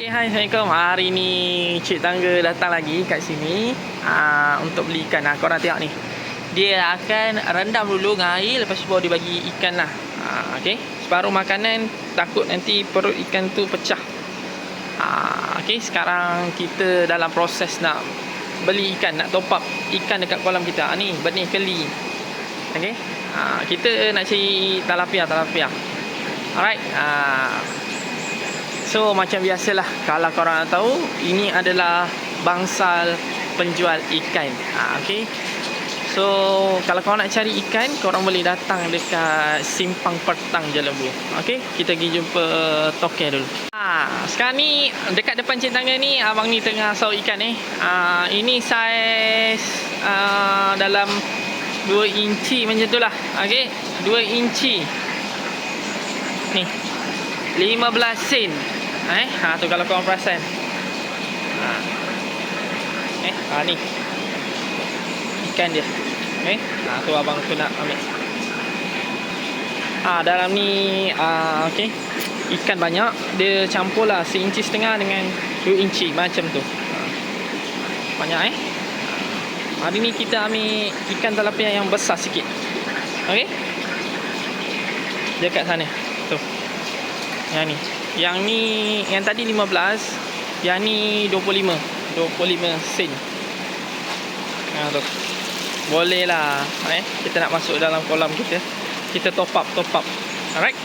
Okay, hai, Assalamualaikum. Hari ni Cik Tangga datang lagi kat sini untuk beli ikan. Korang tengok ni, dia akan rendam dulu dengan air, lepas tu baru dia bagi ikan lah. Okay, separuh makanan, takut nanti perut ikan tu pecah. Okay, sekarang kita dalam proses nak beli ikan, nak top up ikan dekat kolam kita. Ni benih keli. Okay, kita nak cari tilapia. Alright. So macam biasalah, kalau korang nak tahu, ini adalah bangsal penjual ikan. Okay. So kalau korang nak cari ikan, korang boleh datang dekat Simpang Pertang Jalan Lembu. Okay, kita pergi jumpa toke dulu. Sekarang ni dekat depan Cik Tangga ni, abang ni tengah saut ikan ni. Ini saiz dalam 2 inci macam tu lah. Okay, 2 inci ni 15 sen. Tu kalau korang perasan. Ni ikan dia. Tu abang tu nak ambil. Dalam ni okey, ikan banyak. Dia campur lah 1,5 inci dengan 2 inci macam tu. Banyak Hari ni kita ambil ikan tilapia yang besar sikit. Okey, dekat sana tu. Yang ni, yang tadi 15, yang ni 25 sen. Tu boleh lah. Kita nak masuk dalam kolam kita top up. Alright.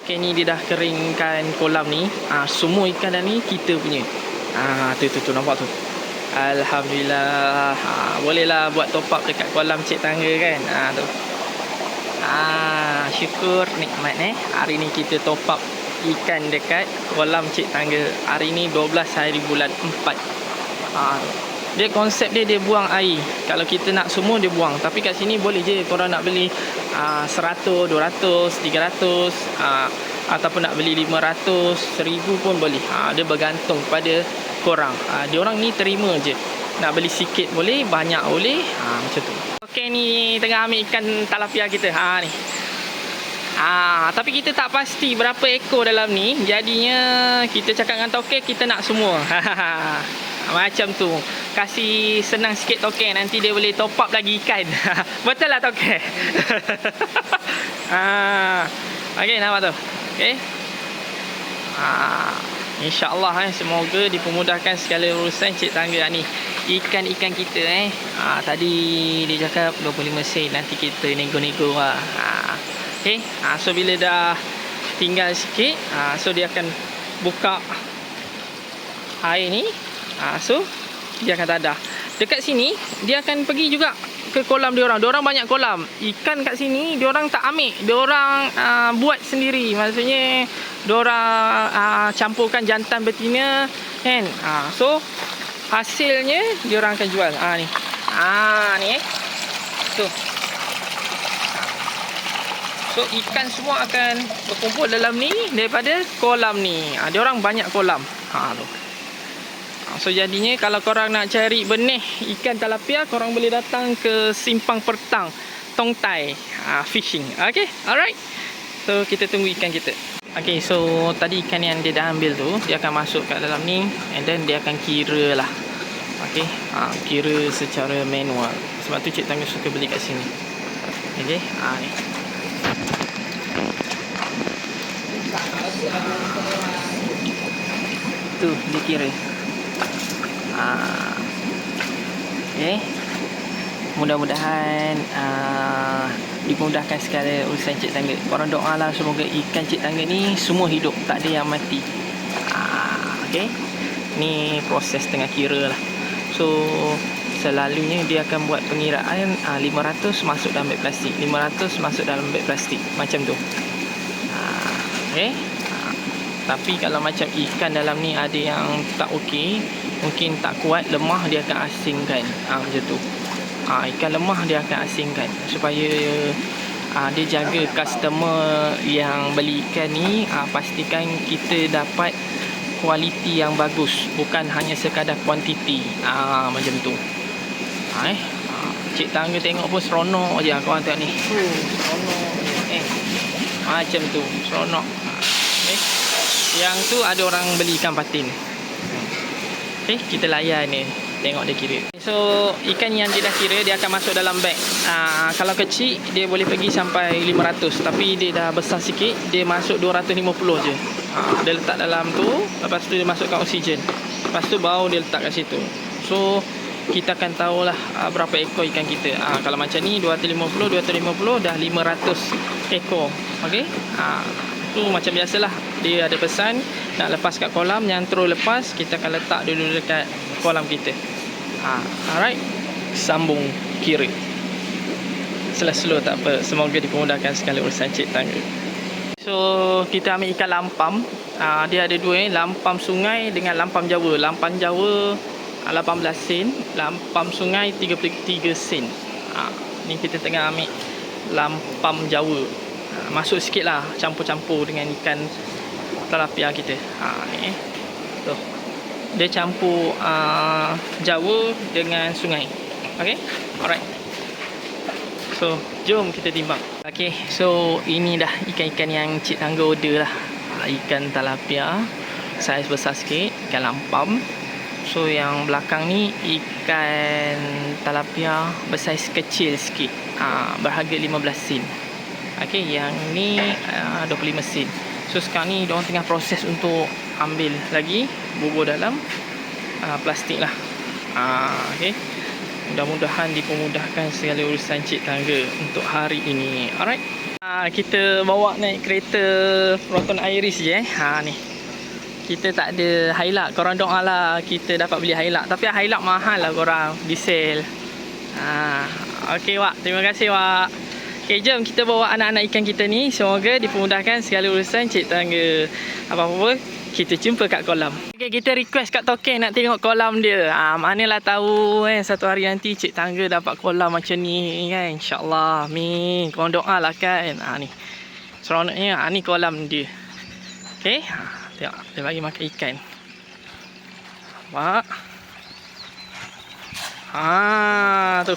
Okay, ni dia dah keringkan kolam ni. Semua ikan dah ni kita punya. Tu nampak tu. Alhamdulillah. Boleh lah buat top up dekat kolam Cik Tangga kan. Tu. Syukur nikmat Hari ni kita top up ikan dekat kolam Cik Tangga. Hari ni 12 hari bulan 4. Dia konsep dia buang air. Kalau kita nak semua dia buang. Tapi kat sini boleh je korang nak beli 100, 200, 300 ataupun nak beli 500, 1000 pun boleh. Dia bergantung pada korang. Dia orang ni terima je. Nak beli sikit boleh, banyak boleh. Macam tu. Okey, ni tengah ambil ikan tilapia kita. Ni. Tapi kita tak pasti berapa ekor dalam ni. Jadinya kita cakap dengan toke kita nak semua. Macam tu. Kasih senang sikit toke, nanti dia boleh top up lagi ikan. Betul lah toke. Okey, nampak tu. Okey. InsyaAllah semoga dipermudahkan segala urusan Cik Tangga ni. Ikan-ikan kita tadi dia cakap 25 sen. Nanti kita nego-nego lah. Okay. So bila dah tinggal sikit, so dia akan buka air ni. So dia akan tadah. Dekat sini dia akan pergi juga ke kolam diorang. Diorang banyak kolam. Ikan kat sini diorang tak ambil. Diorang buat sendiri. Maksudnya diorang campurkan jantan betina kan. So hasilnya diorang akan jual. Ni. Ni tu. So ikan semua akan berkumpul dalam ni daripada kolam ni. Diorang banyak kolam. Tu. So jadinya kalau korang nak cari benih ikan tilapia, korang boleh datang ke Simpang Pertang Tong Tai Fishing. Okay, alright. So kita tunggu ikan kita. Okay, so tadi ikan yang dia dah ambil tu, dia akan masuk kat dalam ni, and then dia akan kira lah. Okay, kira secara manual. Sebab tu Cik Tangga suka beli kat sini. Okay, ni. Tu dia kira. Okay. Mudah-mudahan dipermudahkan segala urusan Cik Tangga. Korang doa lah semoga ikan Cik Tangga ni semua hidup, tak ada yang mati. Okay. Ni proses tengah kira lah. So selalunya dia akan buat pengiraan 500 masuk dalam beg plastik, 500 masuk dalam beg plastik. Macam tu. Okay. Tapi kalau macam ikan dalam ni ada yang tak okey, mungkin tak kuat, lemah, dia akan asingkan. Macam tu. Ikan lemah dia akan asingkan supaya dia jaga customer yang beli ikan ni. Pastikan kita dapat kualiti yang bagus, bukan hanya sekadar kuantiti. Macam tu. Cik Tangga tengok pun seronok je. Korang tengok ni. Seronok. Macam tu. Seronok. Okay. Yang tu ada orang beli ikan patin. Okay, kita layan ni. Tengok dia kira. So ikan yang dia dah kira, dia akan masuk dalam beg. Kalau kecil dia boleh pergi sampai 500, tapi dia dah besar sikit, dia masuk 250 je. Dia letak dalam tu, lepas tu dia masukkan oksigen. Lepas tu baru dia letak kat situ. So kita akan tahulah berapa ekor ikan kita. Kalau macam ni 250 dah 500 ekor. Okey. Tu macam biasalah, dia ada pesan nak lepas kat kolam, yang terus lepas kita akan letak dulu dekat kolam kita. Alright, sambung kira. Slow-slow tak apa, semoga dipermudahkan segala urusan cik tangga. So kita ambil ikan lampam. Dia ada dua, lampam sungai dengan lampam Jawa. Lampam Jawa 18 sen, lampam sungai 33 sen. Ni kita tengah ambil lampam Jawa. Masuk sikit lah, campur-campur dengan ikan tilapia kita. Ni tuh, dia campur Jawa dengan sungai. Okay, alright. So jom kita timbang. Okay, so ini dah ikan-ikan yang cik tangga order lah. Ikan tilapia saiz besar sikit, ikan lampam. So yang belakang ni ikan tilapia bersaiz kecil sikit, berharga 15 sen. Okay, yang ni 25 sen. So sekarang ni diorang tengah proses untuk ambil lagi bubur dalam plastik lah. Okay, mudah-mudahan dipermudahkan segala urusan cik tangga untuk hari ini. Alright, kita bawa naik kereta Proton Iris je. Ni kita tak ada Hilux. Korang doa lah kita dapat beli Hilux, tapi Hilux mahal lah korang di sale. Okay Wak, terima kasih Wak. Okay, jom kita bawa anak-anak ikan kita ni. Semoga dipermudahkan segala urusan cik tangga. Apa-apa kita jumpa kat kolam. Okay, kita request kat Tokeng nak tengok kolam dia. Manalah tahu satu hari nanti cik tangga dapat kolam macam ni kan. InsyaAllah. Amin. Korang doa lah kan. Ni seronoknya. Ni kolam dia. Okay, tengok dia bagi makan ikan. Nampak? Tu.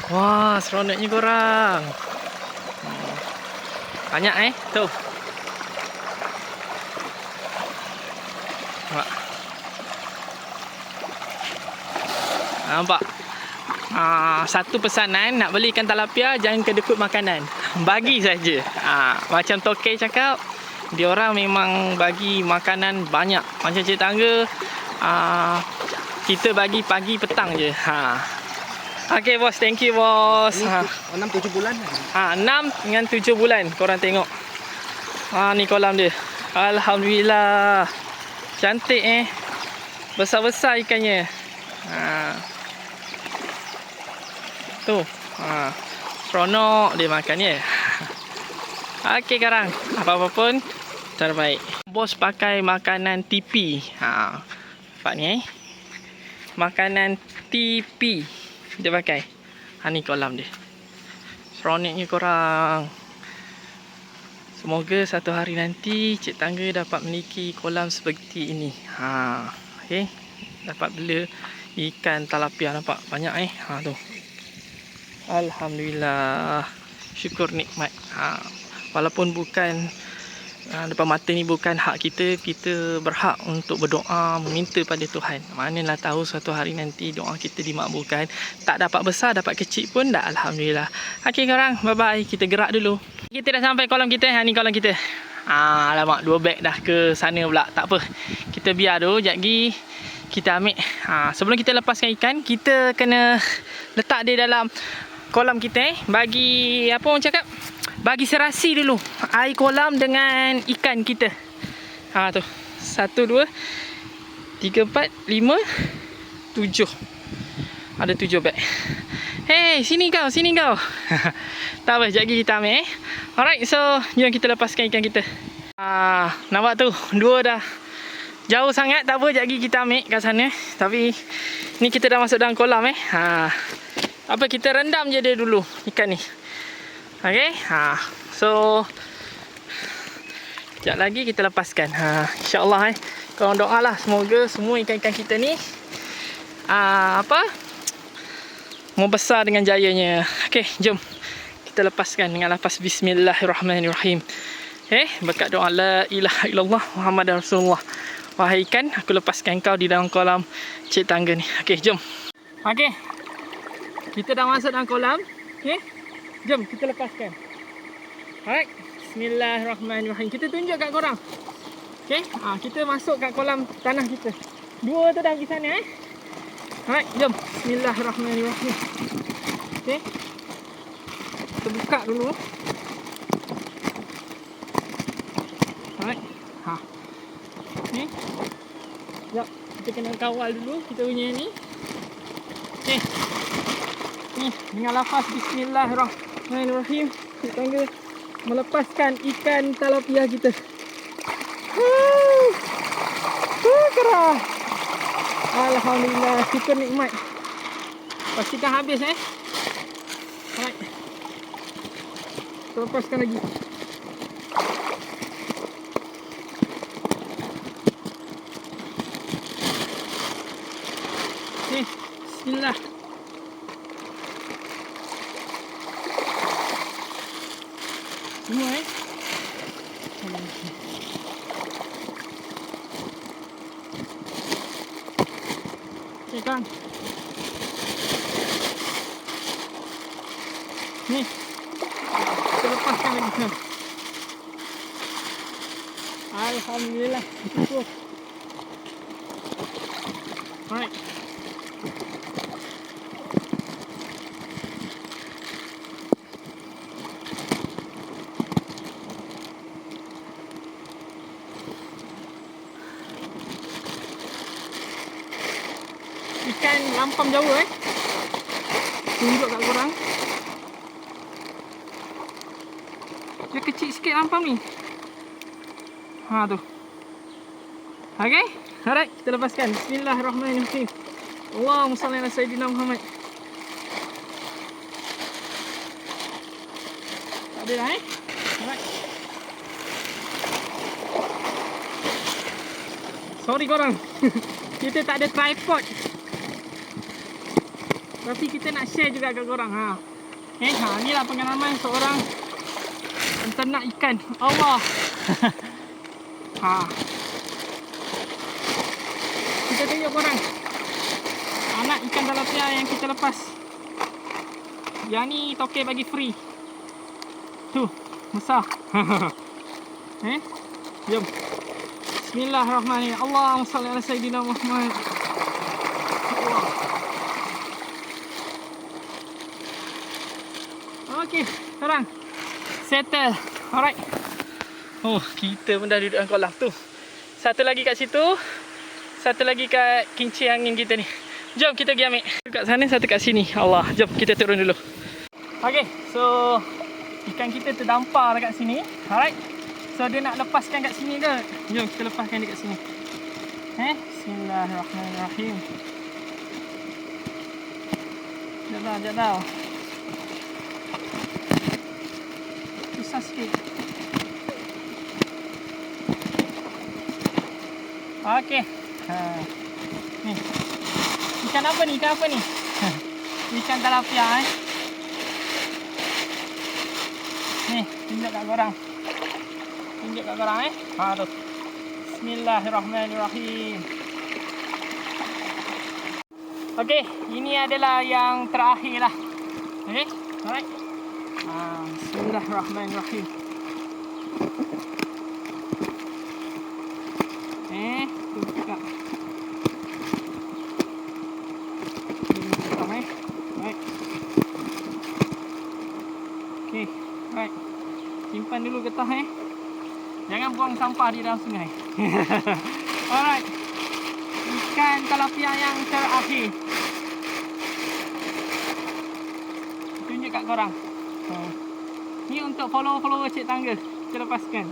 Wah, seronoknya korang. Banyak tu. Nampak? Satu pesanan, nak beli ikan tilapia jangan kedekut makanan. Bagi saja. Macam Tokeng cakap, diorang memang bagi makanan banyak. Macam cik tangga, kita bagi pagi petang je. Okay bos, thank you bos. 6-7 bulan. 6 dengan 7 bulan. Korang tengok. Ni kolam dia. Alhamdulillah. Cantik besar-besar ikannya. Tu. Seronok dia makannya. Okay sekarang, apa-apa pun terbaik. Bos pakai makanan TP. Nampak ni makanan TP dia pakai. Ni kolam dia. Seronoknya korang. Semoga satu hari nanti cik tangga dapat memiliki kolam seperti ini. Okay, dapat bela ikan tilapia. Nampak banyak tu. Alhamdulillah. Syukur nikmat. Walaupun bukan depan mata ni bukan hak kita, kita berhak untuk berdoa, meminta pada Tuhan. Manalah tahu suatu hari nanti doa kita dimakbulkan. Tak dapat besar, dapat kecil pun dah alhamdulillah. Okay korang, bye bye. Kita gerak dulu. Kita dah sampai kolam kita. Ni kolam kita. Alamak, 2 beg dah ke sana pula. Tak apa, kita biar dulu. Sekejap lagi kita ambil. Sebelum kita lepaskan ikan, kita kena letak dia dalam kolam kita. Bagi apa orang cakap, bagi serasi dulu air kolam dengan ikan kita. Tu 1, 2, 3, 4, 5, 7. Ada 7 beg. Hey, sini kau. Tak apa, sekejap lagi kita ambil. Alright, so jom kita lepaskan ikan kita. Nampak tu, 2 dah jauh sangat. Tak apa, sekejap lagi kita ambil kat sana. Tapi ni kita dah masuk dalam kolam. Apa, kita rendam je dia dulu ikan ni. Okay, so sekejap lagi kita lepaskan. InsyaAllah korang doa lah, semoga semua ikan-ikan kita ni mau besar dengan jayanya. Okay, jom kita lepaskan dengan lafaz Bismillahirrahmanirrahim. Berkat doa la ilaha illallah Muhammadar Rasulullah. Wahai ikan, aku lepaskan kau di dalam kolam cik tangga ni. Okey, jom. Okey. Kita dah masuk dalam kolam. Okey. Jom kita lepaskan. Alright. Bismillahirrahmanirrahim. Kita tunjuk kat korang. Okey. Kita masuk kat kolam tanah kita. Dua tu dah pergi sana Alright, jom. Bismillahirrahmanirrahim. Okey. Kita buka dulu. Alright. Ni. Sekejap. Kita kena kawal dulu kita punya ni. Okey. Ni dengan lafaz bismillahirrahmanirrahim. Kita tangga melepaskan ikan tilapia kita. Kerah. Alhamdulillah, syukur nikmat. Pastikan habis Alright. Kita lepaskan lagi. Okay. Bismillah. Semua Okay kan. Ni. Kita lepaskan lagi. Alhamdulillah. Syukur. Alright. Ikan lampam jauh tunjuk kat korang. Dia kecil sikit lampam ni. Tu. Okay. Alright, kita lepaskan. Bismillahirrahmanirrahim. Allahumma salli ala sayyidina Muhammad. Tak ada dah Alright. Sorry korang. Kita tak ada tripod. Tapi kita nak share juga kat korang. Inilah pengalaman seorang penternak ikan. Allah. Kita tunjuk korang anak ikan tilapia yang kita lepas. Yang ni Tokek bagi free. Tu, besar. Jom. Bismillahirrahmanirrahim. Allahumma salli ala sayyidina Muhammad. Okey, sekarang settle. Alright. Kita pun dah duduk dalam kolam tu. Satu lagi kat situ. Satu lagi kat kincir angin kita ni. Jom kita pergi ambil. Satu kat sana, satu kat sini. Allah, jom kita turun dulu. Okey, so ikan kita terdampar dekat sini. Alright. So dia nak lepaskan kat sini ke? Jom kita lepaskan dekat sini. Bismillahirrahmanirrahim. Jatuh. Susah sikit. Okey. Ni. Ikan apa ni? Ikan tilapia Ni, tunjuk kat korang. Tu. Bismillahirrahmanirrahim. Okey, ini adalah yang terakhir lah. Okey, alright. Bismillahirrahmanirrahim. Tu buka. Right. Okey, right. Simpan dulu getah Jangan buang sampah di dalam sungai. Alright. Ikan tilapia yang terakhir. Tunjuk kat korang. Ni untuk follower Cik Tangga. Kita lepaskan.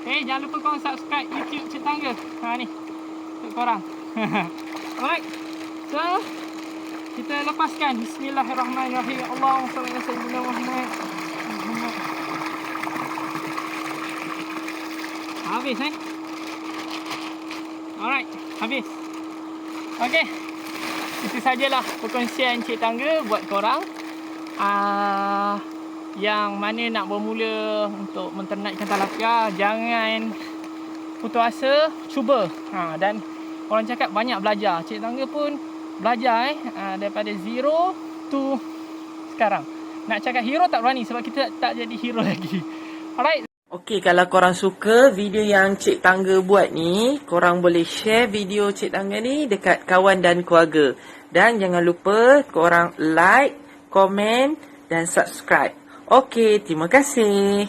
Jangan lupa korang subscribe YouTube Cik Tangga. Ni. Untuk korang. Alright. So, kita lepaskan. Bismillahirrahmanirrahim. Allahumma salli ala sayyidina Muhammad. Habis Alright, habis. Okey. Itu sajalah perkongsian Cik Tangga buat korang. yang mana nak bermula untuk menternak ikan talapia, jangan putus asa, cuba. Dan orang cakap banyak belajar. Cik tangga pun belajar daripada zero to sekarang. Nak cakap hero tak berani sebab kita tak jadi hero lagi. Alright. Okey, kalau korang suka video yang Cik Tangga buat ni, korang boleh share video Cik Tangga ni dekat kawan dan keluarga. Dan jangan lupa korang like, komen dan subscribe. Okey, terima kasih.